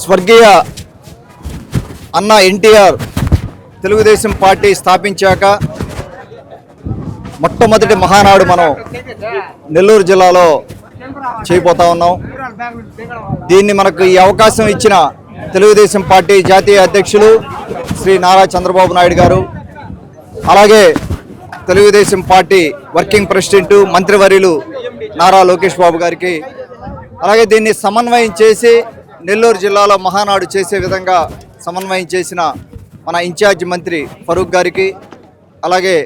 స్వర్గీయ అన్న ఎన్టీఆర్ తెలుగుదేశం పార్టీ స్థాపించాక మొట్టమొదటి మహానాడు మనం నెల్లూరు జిల్లాలో చేయబోతా ఉన్నాం. దీన్ని మనకు ఈ అవకాశం ఇచ్చిన తెలుగుదేశం పార్టీ జాతీయ అధ్యక్షులు శ్రీ నారా చంద్రబాబు నాయుడు గారు, అలాగే తెలుగుదేశం పార్టీ వర్కింగ్ ప్రెసిడెంట్ మంత్రివర్యులు నారా లోకేష్ బాబు గారికి, అలాగే దీన్ని సమన్వయం చేసి నెల్లూరు జిల్లాలో మహానాడు చేసే విధంగా సమన్వయం చేసిన మన ఇన్ఛార్జ్ మంత్రి ఫరూక్ గారికి, అలాగే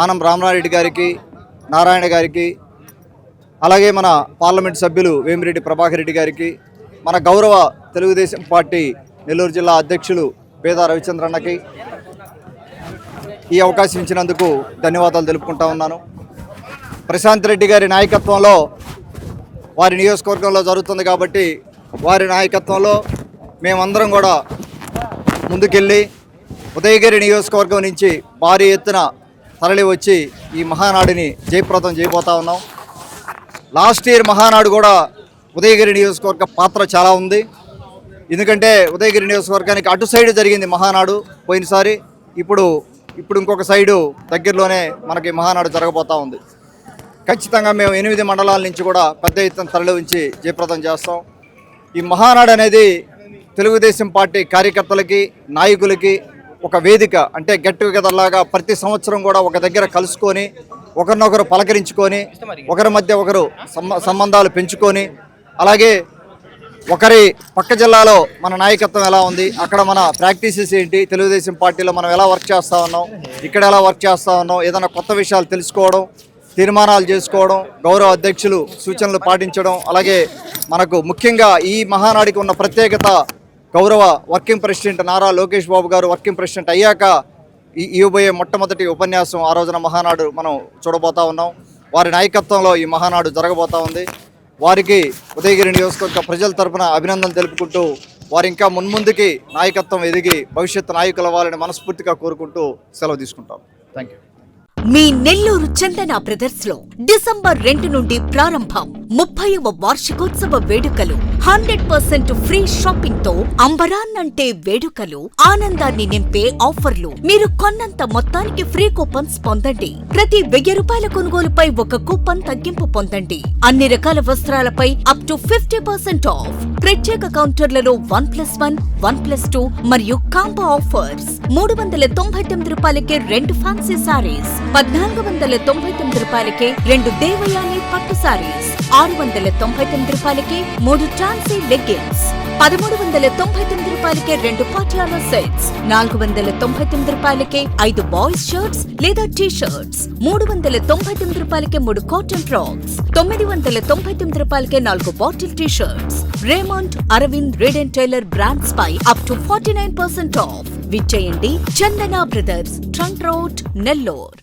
ఆనం రామనారెడ్డి గారికి, నారాయణ గారికి, అలాగే మన పార్లమెంట్ సభ్యులు వేమిరెడ్డి ప్రభాకర్ రెడ్డి గారికి, మన గౌరవ తెలుగుదేశం పార్టీ నెల్లూరు జిల్లా అధ్యక్షులు పేద రవిచంద్రన్నకి ఈ అవకాశం ఇచ్చినందుకు ధన్యవాదాలు తెలుపుకుంటా ఉన్నాను. ప్రశాంత్ రెడ్డి గారి నాయకత్వంలో వారి నియోజకవర్గంలో జరుగుతుంది కాబట్టి వారి నాయకత్వంలో మేమందరం కూడా ముందుకెళ్ళి ఉదయగిరి నియోజకవర్గం నుంచి భారీ ఎత్తున తరలి వచ్చి ఈ మహానాడిని జయప్రదం చేయబోతా ఉన్నాం. లాస్ట్ ఇయర్ మహానాడు కూడా ఉదయగిరి నియోజకవర్గ పాత్ర చాలా ఉంది. ఎందుకంటే ఉదయగిరి నియోజకవర్గానికి అటు సైడ్ జరిగింది మహానాడు పోయినసారి, ఇప్పుడు ఇంకొక సైడు దగ్గరలోనే మనకి మహానాడు జరగబోతూ ఉంది. ఖచ్చితంగా మేము 8 మండలాల నుంచి కూడా పెద్ద ఎత్తున తరలి ఉంచి జయప్రదం చేస్తాం. ఈ మహానాడు అనేది తెలుగుదేశం పార్టీ కార్యకర్తలకి, నాయకులకి ఒక వేదిక, అంటే గెట్ టుగెదర్ లాగా ప్రతి సంవత్సరం కూడా ఒక దగ్గర కలుసుకొని ఒకరినొకరు పలకరించుకొని ఒకరి మధ్య ఒకరు సంబంధాలు పెంచుకొని, అలాగే ఒకరి పక్క జిల్లాలో మన నాయకత్వం ఎలా ఉంది, అక్కడ మన ప్రాక్టీసెస్ ఏంటి, తెలుగుదేశం పార్టీలో మనం ఎలా వర్క్ చేస్తూ ఉన్నాం, ఇక్కడ ఎలా వర్క్ చేస్తూ ఉన్నాం, ఏదైనా కొత్త విషయాలు తెలుసుకోవడం, తీర్మానాలు చేసుకోవడం, గౌరవ అధ్యక్షులు సూచనలు పాటించడం, అలాగే మనకు ముఖ్యంగా ఈ మహానాడికి ఉన్న ప్రత్యేకత గౌరవ వర్కింగ్ ప్రెసిడెంట్ నారా లోకేష్ బాబు గారు వర్కింగ్ ప్రెసిడెంట్ అయ్యాక ఇవ్వబోయే మొట్టమొదటి ఉపన్యాసం ఆ రోజున మహానాడు మనం చూడబోతా ఉన్నాం. వారి నాయకత్వంలో ఈ మహానాడు జరగబోతా ఉంది. వారికి ఉదయగిరి నియోజకవర్గ ప్రజల తరపున అభినందనలు తెలుపుకుంటూ వారు ఇంకా మున్ముందుకి నాయకత్వం ఎదిగి భవిష్యత్తు నాయకులు అవ్వాలని మనస్ఫూర్తిగా కోరుకుంటూ సెలవు తీసుకుంటాం. Thank you. Me Nellore Chandana brothers లో డిసెంబర్ 2 నుండి ప్రారంభం 30వ వార్షికోత్సవ వేడుకలు. 100% ఫ్రీ షాపింగ్ తో అంబరాన్నంటే వేడుకలు, ఆనందాన్ని నింపే ఆఫర్లు. మీరు కొన్నంత మొత్తానికి ఫ్రీ కూపన్స్ పొందండి. ప్రతి 1000 రూపాయల కొనుగోలుపై ఒక కూపన్ తగ్గింపు పొందండి. అన్ని రకాల వస్త్రాలపై అప్ టు 50% ఆఫ్. ప్రత్యేక కౌంటర్లలో 1+1, 1+2 మరియు కాంబో ఆఫర్స్. 399 రూపాయలకే 2 ఫ్యాన్సీ సారీస్, 1499 రూపాయలకే 2 దేవయాని పట్టు సారీస్, 699 రూపాయలకే 3 ట్రాన్సీ లెగ్గిన్స్, 1399 రూపాయలకే 2 పాటియాలా సెట్స్, 499 రూపాయలకే 5 బాయ్స్ షర్ట్స్ లేదా టీ షర్ట్స్, 399 రూపాయలకే 3 కాటన్ ఫ్రాక్స్, 999 రూపాయలకే 4 bottle T shirts. Raymond, Arvind, Reid and Taylor brands పై అప్ టు 49% ఆఫ్. విచ్చేయండి Chandana brothers, trunk road, Nellore.